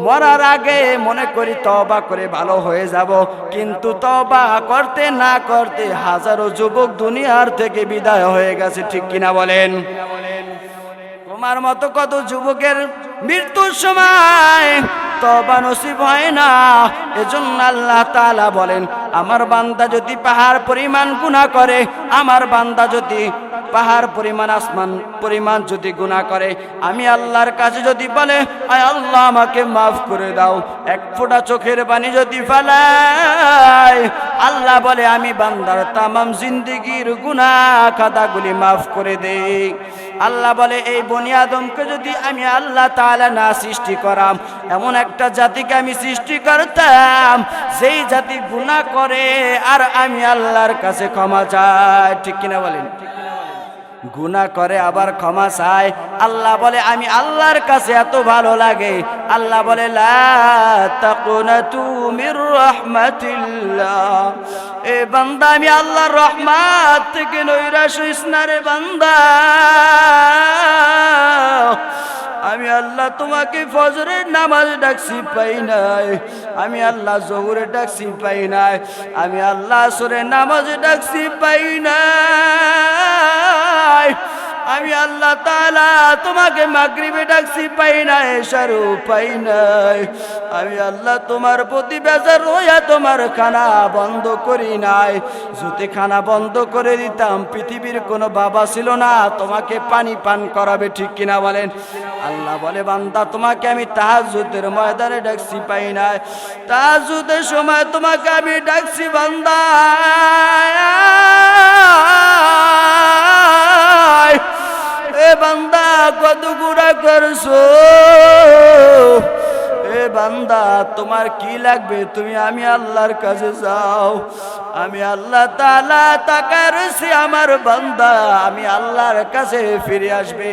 মরার আগে মনে করি তওবা করে ভালো হয়ে যাব, কিন্তু তওবা করতে না করতে হাজারো যুবক দুনিয়ার থেকে বিদায় হয়ে গেছে, ঠিক কিনা বলেন? তোমার মতো কত যুবকের মৃত্যুর সময় তওবা নসিব হয় না। এজন্য আল্লাহ তাআলা বলেন, আমার বান্দা যদি পাহাড় পরিমাণ গুনাহ করে, আমার বান্দা যদি পাহাড় পরিমাণ, আসমান পরিমাণ যদি গুনাহ করে, আমি আল্লাহর কাছে যদি বলে, আয় আল্লাহ আমাকে মাফ করে দাও, এক ফোঁটা চোখের পানি যদি ফেলায়, আল্লাহ বলে আমি বান্দার তামাম জিন্দেগির গুনাহ খাতাগুলি মাফ করে দেই। আল্লাহ বলে, এই বনি আদমকে যদি আমি আল্লাহ তাআলা না সৃষ্টি করাম, এমন একটা জাতিকে আমি সৃষ্টি করতাম যেই জাতি গুনাহ করে আর আমি আল্লাহর কাছে ক্ষমা চাই, ঠিক কিনা বলেন? গুনাহ করে আবার ক্ষমা চায়। আল্লাহ বলে আমি আল্লাহর কাছে এত ভালো লাগে, আল্লাহ বলে লা তাকুনাতু মির রাহমাতিল্লাহ। এ বান্দা, আমি আল্লাহর রহমত থেকে নৈরাশ হইস না রে বান্দা। আমি আল্লাহ তোমাকে ফজরের নামাজ ডাকছি পাই নাই, আমি আল্লাহ জোহরের ডাকছি পাই নাই, আমি আল্লাহ আসরের নামাজ ডাকছি পাই নাই, আমি আল্লাহ তাআলা তোমাকে মাগরিবে ডাকছি পাই নাই, এশারও পাই নাই, আমি আল্লাহ তোমার প্রতি বেজার হইয়া তোমার খানা বন্ধ করি নাই। যদি খানা বন্ধ করে দিতাম, পৃথিবীর কোনো বাবা ছিল না তোমাকে পানি পান করাবে, ঠিক কিনা বলেন? আল্লাহ বলে, বান্দা তোমাকে আমি তাহাজ্জুদের ময়দানে ডাকছি পাই নাই, তাহাজ্জুদের সময় তোমাকে আমি ডাকছি বান্দা। এ বান্দা কত গুনাহ করছো, এ বান্দা তোমার কি লাগবে? তুমি আমি আল্লাহর কাছে যাও, আমি আল্লাহ তাআলা তাকায় রয়েছি, আমার বান্দা আমি আল্লাহর কাছে ফিরে আসবে।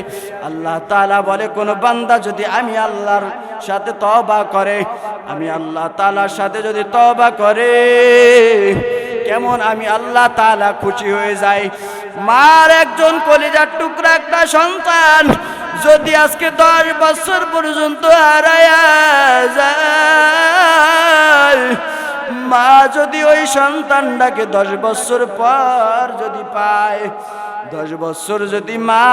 আল্লাহ তাআলা বলে, কোন বান্দা যদি আমি আল্লাহর সাথে তওবা করে, আমি আল্লাহ তাআলার সাথে যদি তওবা করে, কেমন আমি আল্লাহ তাআলা খুশি হয়ে যাই। মার একজন কলিজার টুকরা একটা সন্তান যদি আজকে 10 বছর পর্যন্ত হারায়া যায়, মা যদি ওই সন্তানটাকে 10 বছর পর যদি পায়, 10 বছর যদি মা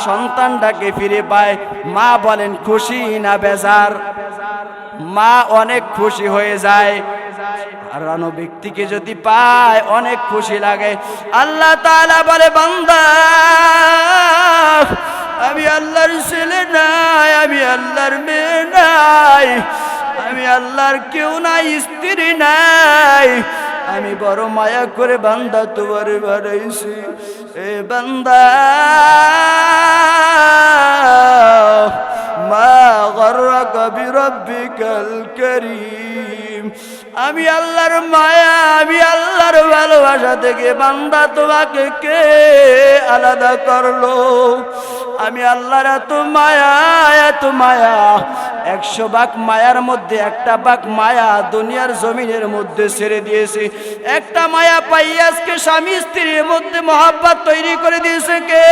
সন্তানটাকে ফিরে পায়, মা বলেন খুশি না বেজার? মা অনেক খুশি হয়ে যায়। হারানো ব্যক্তিকে যদি পায় অনেক খুশি লাগে। আল্লাহ তাআলা বলে, বান্দা আমি আল্লাহর ছেলে নাই, আমি আল্লাহর মেয়ে নাই, আমি আল্লাহর কেউ নাই, স্ত্রী নাই, আমি বড় মায়া করে বান্দা তোমারে বানাইছি। এ বান্দা মা গররাকা বিরাব্বিকাল কারীম, আমি আল্লাহর মায়া, আমি আল্লাহর ভালোবাসা থেকে বান্দা তোমাকে কে আলাদা করলো? আমি আল্লাহর এত মায়া, এত মায়া, 100 ভাগ মায়ার মধ্যে একটা ভাগ মায়া দুনিয়ার জমিনের মধ্যে ছেড়ে দিয়েছে। একটা মায়া পাই আজকে স্বামী স্ত্রীর মধ্যে মহব্বত তৈরি করে দিয়েছে কে?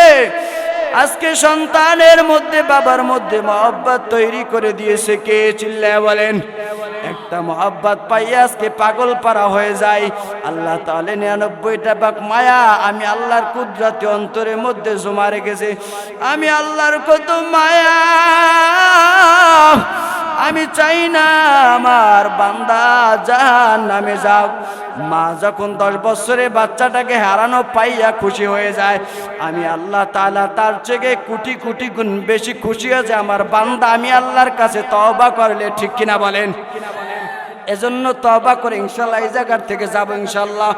আজকে সন্তানের মধ্যে বাবার মধ্যে মহব্বত তৈরি করে দিয়েছে কে? চিল্লায় বলেন। একটা মহব্বত পাই আজকে পাগল পারা হয়ে যায়। আল্লাহ তাআলা 99টা ভাগ মায়া আমি আল্লাহর কুদরতে অন্তরের মধ্যে জমা রেখেছে। আমি আল্লাহর কত মায়া, আমি চাই না আমার বান্দা জাহান্নামে যাক। মা যখন 10 বছরে বাচ্চাটাকে হারানো পাইয়া খুশি হয়ে যায়, আমি আল্লাহ তাআলা তার চেয়ে কোটি কোটি গুণ বেশি খুশি আছে আমার বান্দা আমি আল্লাহর কাছে তওবা করলে। ঠিক কিনা বলেন? এজন্য তওবা করে ইনশাআল্লাহ এই জায়গা থেকে যাব ইনশাআল্লাহ।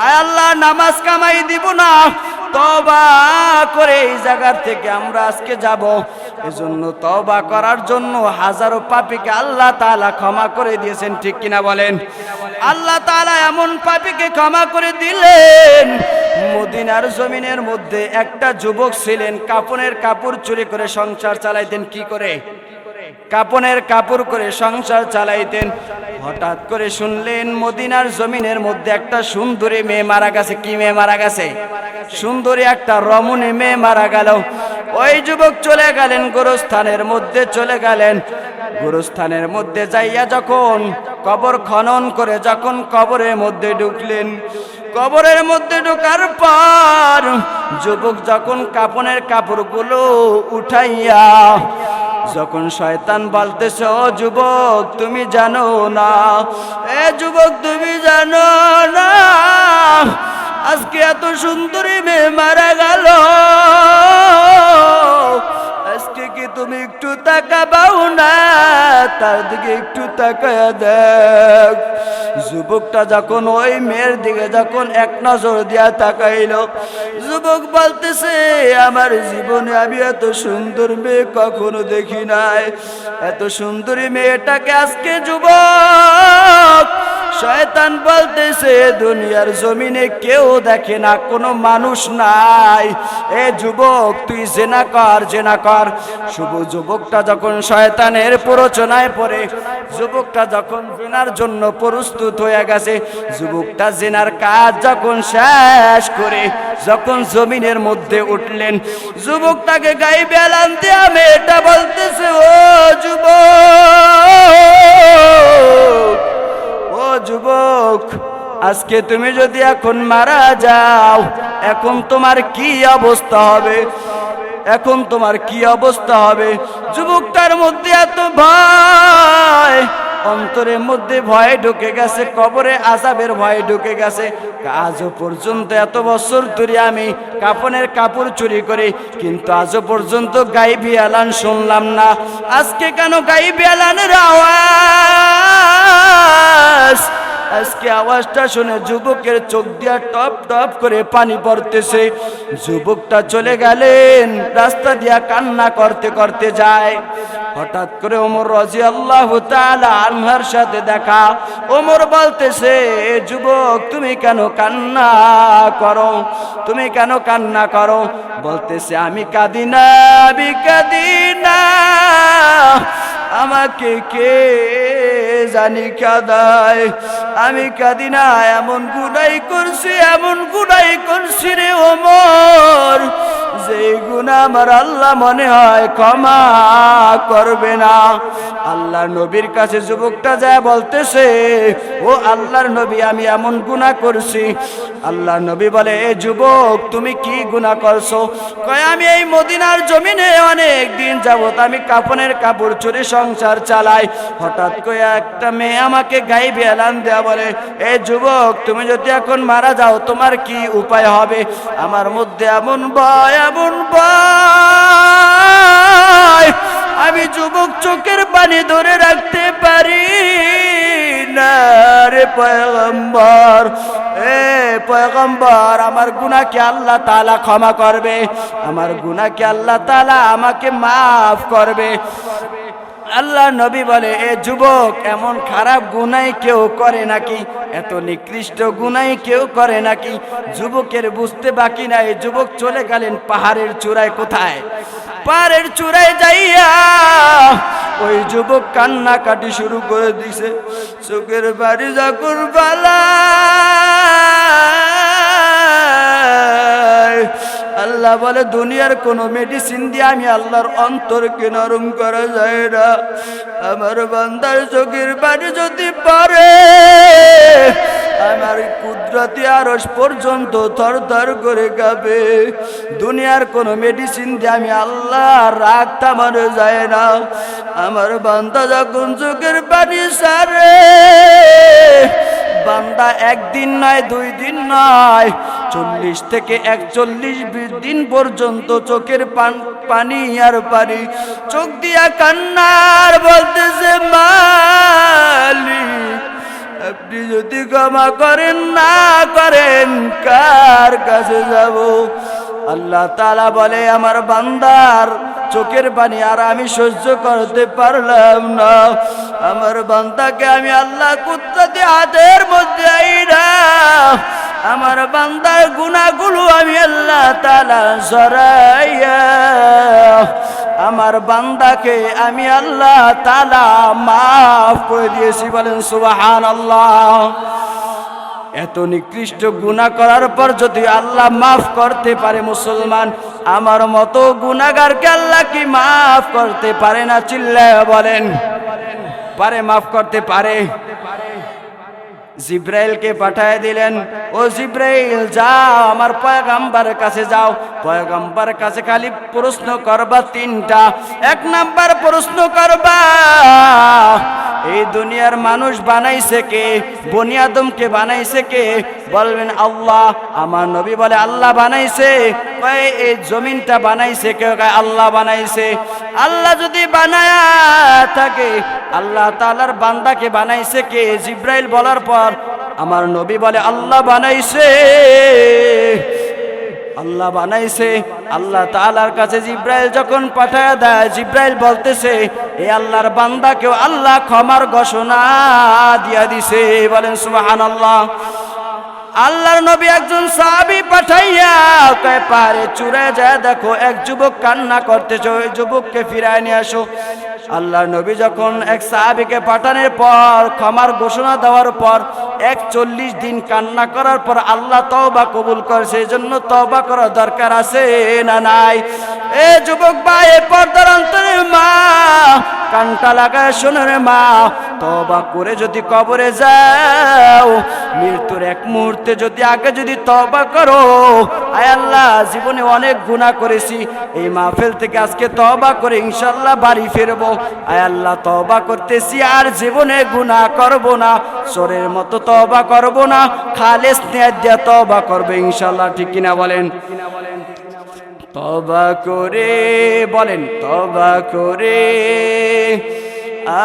আয় আল্লাহ নামাজ কামাই দিব না, তওবা করে এই জায়গা থেকে আমরা আজকে যাব। এজন্য তওবা করার জন্য হাজারো পাপীকে আল্লাহ তাআলা ক্ষমা করে দিয়েছেন। ঠিক কিনা বলেন? আল্লাহ তাআলা এমন পাপীকে ক্ষমা করে দিলেন, মদিনার জমিনের মধ্যে একটা যুবক ছিলেন, কাপনের কাপড় চুরি করে সংসার চালাইতেন। কি করে? কাপনের কাপড় করে সংসার চালাইতেন। হঠাৎ করে শুনলেন মদিনার জমিনের মধ্যে একটা সুন্দরী মেয়ে মারা গেছে। কি মেয়ে মারা গেছে? সুন্দরী একটা রমণী মেয়ে মারা গেল। ওই যুবক চলে গেলেন গোরস্থানের মধ্যে, চলে গেলেন গোরস্থানের মধ্যে যাইয়া যখন কবর খনন করে যখন কবরের মধ্যে ঢুকলেন, কবরের মধ্যে ঢোকার পর যুবক যখন কাপনের কাপড়গুলো উঠাইয়া যখন শয়তান বলতেছে, ও যুবক তুমি জানো না, এ যুবক তুমি জানো না আজকে এত সুন্দরী মেয়ে মারা গেল, আজকে কি তুমি একটু তাকাবাও না? তার দিকে একটু তাকায়া দেখ। যুবকটা যখন ওই মেয়ের দিকে যখন এক নজর দিয়া তাকাইলো, যুবক বলতেছে, আমার জীবনে আমি এত সুন্দর মেয়ে কখনো দেখি নাই। এত সুন্দরী মেয়েটাকে আজকে যুবক শয়তান বলতেছে দুনিয়ার জমিনে কেউ দেখে না, কোনো মানুষ নাই। এ যুবক তুই জেনা কর, জেনা কর। শুভ যুবকটা যখন শয়তানের প্ররোচনায় পড়ে, যুবকটা যখন জেনার জন্য প্রস্তুত হয়ে গেছে, যুবকটা জেনার কাজ যখন শেষ করে যখন জমিনের মধ্যে উঠলেন, যুবকটাকে গাইবে এলান দিয়া মেয়েটা বলতেছে, ও যুবক, ও যুবক আজকে তুমি যদি এখন মারা যাও, এখন তোমার কি অবস্থা হবে? এখন তোমার কি অবস্থা হবে? যুবকটার মধ্যে এত ভয়, অন্তরের মধ্যে ভয় ঢুকে গেছে, কবরে আযাবের ভয় ঢুকে গেছে। আজও পর্যন্ত এত বছর ধরে আমি কাপনের কাপড় চুরি করি, কিন্তু আজও পর্যন্ত গাইবি এলান শুনলাম না। আজকে কেন গাইবি এলানের আওয়াজ? আজকে আওয়াজটা শুনে যুবকের চোখ দিয়া টপ টপ করে পানি পড়তেছে। যুবকটা চলে গেলেন, রাস্তা দিয়া কান্না করতে করতে যায়। হঠাৎ করে ওমর রাদিয়াল্লাহু তাআলা আনহার সাথে দেখা। ওমর বলতেছে, যুবক তুমি কেন কান্না করো? তুমি কেন কান্না করো? বলতেছে, আমি কাঁদি না, আমি কাঁদি না, আমাকে কে জানি কাঁদায়। আমি কাঁদি না, এমন গুনাহ করছি, এমন গুনাহ করছি রে ওমর, যে গুনাহ আমার আল্লাহ মনে হয় ক্ষমা করবে না। আল্লাহর নবীর কাছে যুবকটা যায় বলতেছে, ও আল্লাহর নবী, আমি এমন গুনাহ করছি। আল্লাহর নবী বলে, এ যুবক, তুমি কি গুনাহ করছো? কয়, আমি এই মদিনার জমিনে অনেক দিন যাবত আমি কাফনের কাপড় চুরি সংসার চালাই। হঠাৎ করে একটা মেয়ে আমাকে গাইবে এলান দেয়া বলে, এ যুবক, তুমি যদি এখন মারা যাও তোমার কি উপায় হবে? আমার মধ্যে এমন ভয়, এমন ভয়, আমি যুবক চোখের পানি ধরে রাখতে পারি না রে পয়গম্বর। এ পয়গম্বর, আমার গুনাহ কি আল্লাহ তাআলা ক্ষমা করবে? আমার গুনাহ কি আল্লাহ তাআলা আমাকে মাফ করবে? আল্লাহ নবী বলে, এ যুবক, এমন খারাপ গুনাহ কেউ করে নাকি? এত নিকৃষ্ট গুনাহ কেউ করে নাকি? যুবকের বুঝতে বাকি নাই, যুবক চলে গেলেন পাহাড়ের চূড়ায়। কোথায়? পাহাড়ের চূড়ায় যাইয়া ওই যুবক কান্নাকাটি শুরু করে দিছে। চোখের বাড়ি যখন বালা, আল্লাহ বলে, দুনিয়ার কোনো মেডিসিন দিয়ে আমি আল্লাহর অন্তরকে নরম করা যায় না। আমার বান্দার চোখের পানি যদি পড়ে, আমার কুদরতি আরশ পর্যন্ত থরথর করে কাঁপে। দুনিয়ার কোনো মেডিসিন দিয়ে আমি আল্লাহ রাগ থামানো যায় না। আমার বান্দা যখন চোখের পানি ছাড়ে, বান্দা একদিন নয়, 2 দিন নয়, 40 থেকে 41 দিন পর্যন্ত চোখের পানি আর পানি, চোখ দিয়া কান্নার বলতেছে, মালিক, আপনি যদি ক্ষমা করেন না করেন, কার কাছে যাব? আল্লাহ তাআলা বলে, আমার বান্দার চোখের পানি আর আমি সহ্য করতে পারলাম না। আমার বান্দাকে আমি আল্লাহ কুদরতি হাতের মধ্যে আইনা আমার বান্দার গুনাহগুলো আমি আল্লাহ তাআলা সরাইয়া আমার বান্দাকে আমি আল্লাহ তাআলা মাফ করে দিয়েছি। বলেন সুবহানাল্লাহ। এত নিকৃষ্ট গুনাহ করার পর যদি আল্লাহ মাফ করতে পারে, মুসলমান, আমার মতো গুনাহগারকে আল্লাহ কি মাফ করতে পারে না? চিল্লায় বলেন, পারে, মাফ করতে পারে। জিব্রাইলকে পাঠিয়ে দিলেন, ও জিব্রাইল, যাও আমার পয়গম্বরের কাছে যাও। পয়গম্বরের কাছে খালি প্রশ্ন করবা 3টা। 1 নাম্বার প্রশ্ন করবা, এই দুনিয়ার মানুষ বানাইছে কে? বনি আদমকে বানাইছে কে? বলবেন আল্লাহ। আমার নবী বলে, আল্লাহ বানাইছে। কয়, এই জমিনটা বানাইছে কে? কয়, আল্লাহ বানাইছে। আল্লাহ যদি বানায়া থাকে, আল্লাহ তাআলার বান্দাকে বানাইছে কে? জিব্রাইল বলার পর আমার নবী বলে, আল্লাহ বানাইছে, আল্লাহ বানাইছে। আল্লাহ তাআলার কাছে জিব্রাইল যখন পাঠায়া দেয়, জিব্রাইল বলতেছে, এই আল্লাহর বান্দাকেও আল্লাহ ক্ষমার ঘোষণা দিয়া দিছে। বলেন সুবহানাল্লাহ। আল্লাহর নবী একজন সাহাবী পাঠাইয়া কয়, পারে চূড়ে যায় দেখো এক যুবক কান্না করতেছে, ওই যুবককে ফিরায় নিয়ে আসো। আল্লাহর নবী যখন এক সাহাবীকে পাঠানোর পর, ক্ষমার ঘোষণা দেওয়ার পর 41 দিন কান্না করার পর আল্লাহ তওবা কবুল করেছে। এজন্য তওবা করা দরকার আছে না নাই? এ যুবক ভাই, এ পর্দার অন্তরে মা, কানটা লাগায় শোনো রে মা, তওবা করে যদি কবরে যাও, মৃত্যুর 1 মুহূর্তে যদি আগে যদি তওবা করো, আয় আল্লাহ, জীবনে অনেক গুনাহ করেছি, এই মাহফিল থেকে আজকে তওবা করে ইনশাআল্লাহ বাড়ি ফিরবো। আয় আল্লাহ, তওবা করতেছি, আর জীবনে গুনাহ করব না, চোরের মতো তওবা করব না, খালেস নিয়ত দিয়ে তওবা করবে ইনশাআল্লাহ। ঠিক কিনা বলেন? তওবা করে, বলেন, তওবা করে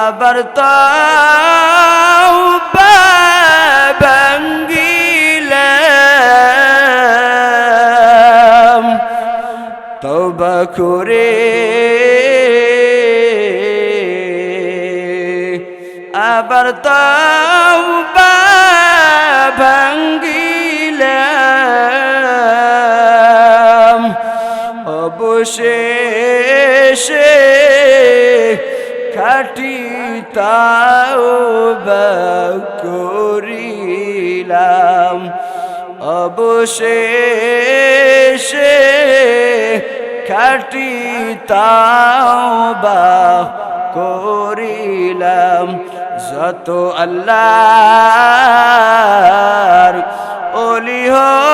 আবার তওবা ভাঙ্গিলাম, তওবা করে আবার তওবা ভাঙ্গিলাম, অবশেষে খাঁটি তওবা করিলাম, অবশেষে খাটি তাওবা করিলাম। যত আল্লাহর ওলি হইল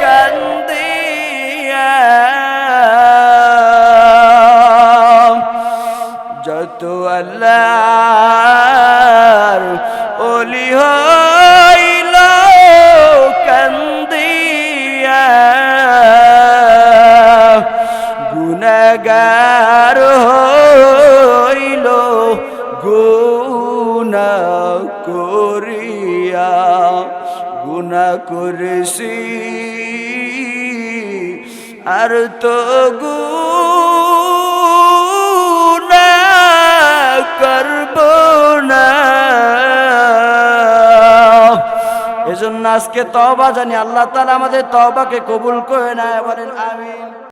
কান্দিয়া, যত আল্লাহর ওলি হইল কান্দিয়া, গুনাহগার হইল গুনাহ করিয়া। গুনাহ করেছি আর তো গুনাহ করব না। এজন্য আজকে তওবা জানি, আল্লাহ তাআলা আমাদের তওবাকে কবুল করে নেয়, বলেন আমিন।